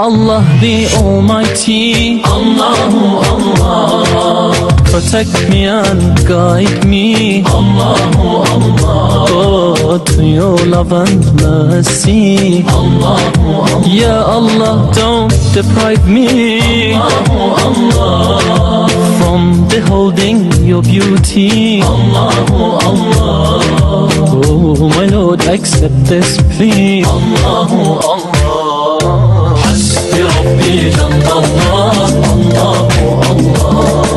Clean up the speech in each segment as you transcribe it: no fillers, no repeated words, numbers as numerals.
Allah the Almighty, Allahu Allah, protect me and guide me, Allahu Allah, oh, to your love and mercy, Allahu Allah, Ya Allah, don't deprive me, Allahu Allah, from beholding your beauty, Allahu Allah, oh my Lord, accept this plea, Allahu Allah. حسبي ربي جل الله، الله الله،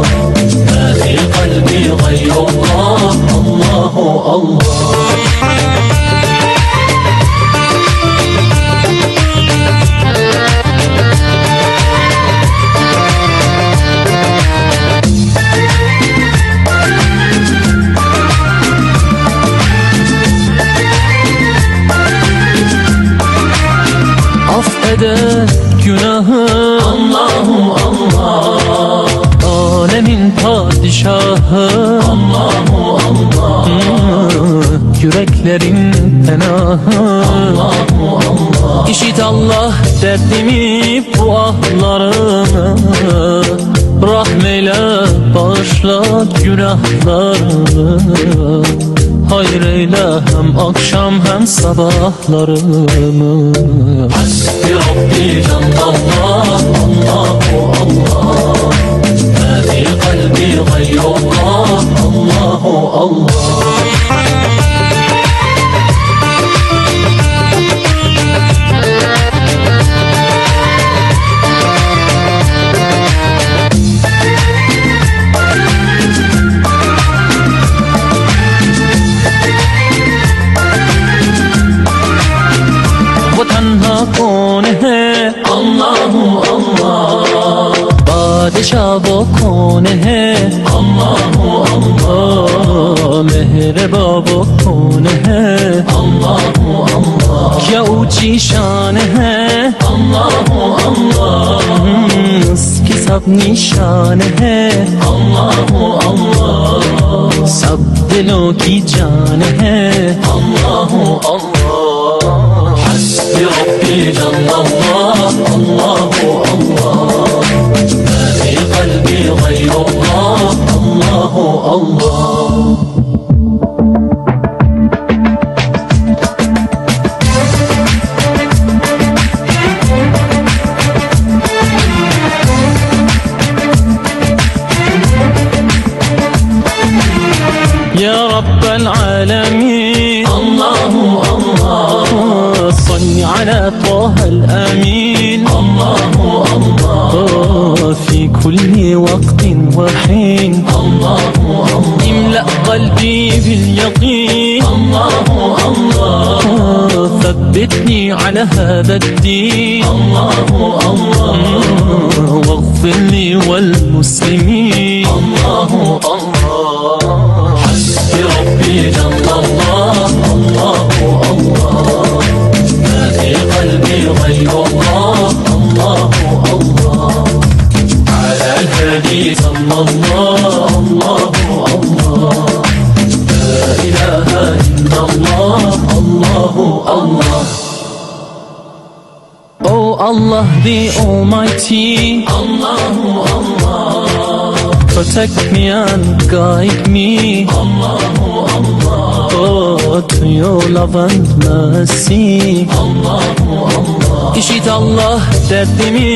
ما في قلبي غير الله، الله الله. Affeder günahı Allahu Allah, alemin padişahı Allahu Allah, yüreklerin penahı Allahu Allah. İşit Allah derdimi, bu ahlarımı, rahmeyle bağışla günahlarımı, hayır eyle hem akşam hem sabahlarımı. Hasbi Rabbi Cenlallah, Allahu Allah, ma fi kalbi gayrullah, Allahu Allah. कौन है अल्लाह अल्लाह, बादशाह वो कौन है अल्लाह अल्लाह, मेहरबा वो कौन है अल्लाह अल्लाह, क्या ऊंची शान है अल्लाह अल्लाह, उसकी सब निशान है अल्लाह अल्लाह, सब दिलों की जान है अल्लाह अल्लाह। حسبي ربي جل الله، الله الله، ما في قلبي غير الله، الله الله. يا رب العالمين الله الله، صل على طه الأمين الله الله، في كل وقت وحين الله الله، املأ قلبي باليقين الله الله، ثبتني على هذا الدين الله الله، واغفر لي والمسلمين الله الله. حسبي ربي جل الله، الله الله، ما في قلبي غير الله، الله الله، على الهادي صلى الله، الله الله، لا إله إلا الله، الله الله. Oh Allah the Almighty, Allahu Allah, protect me and guide me, Allahu Allah, oh, to your love and mercy, Allahu Allah. İşit Allah derdimi,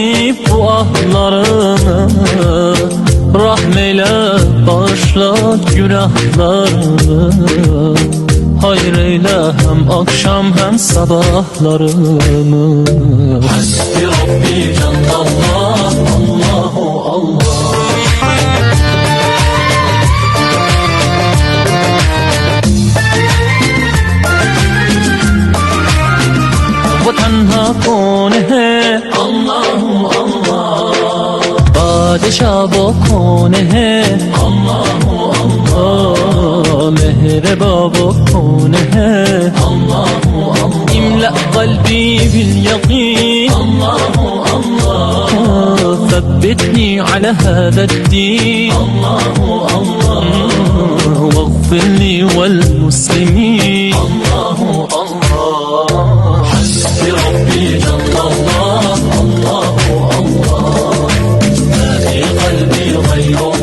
bu ahlarımı, rahmeyle bağışla günahlarımı, hayır eyle hem akşam hem sabahlarımı. Hasbi Rabbi Cenlallah, Allahu Allah. वो तन्हा कौन है अल्लाह अल्लाह, बादशाह वो कौन है अल्लाह अल्लाह, मेहरबा वो कौन है अल्लाह अल्लाह, इमला قلبي باليقين الله الله، ثبتني على هذا الدين الله الله، واغفر لي والمسلمين الله الله. حسبي ربي جل الله، الله वो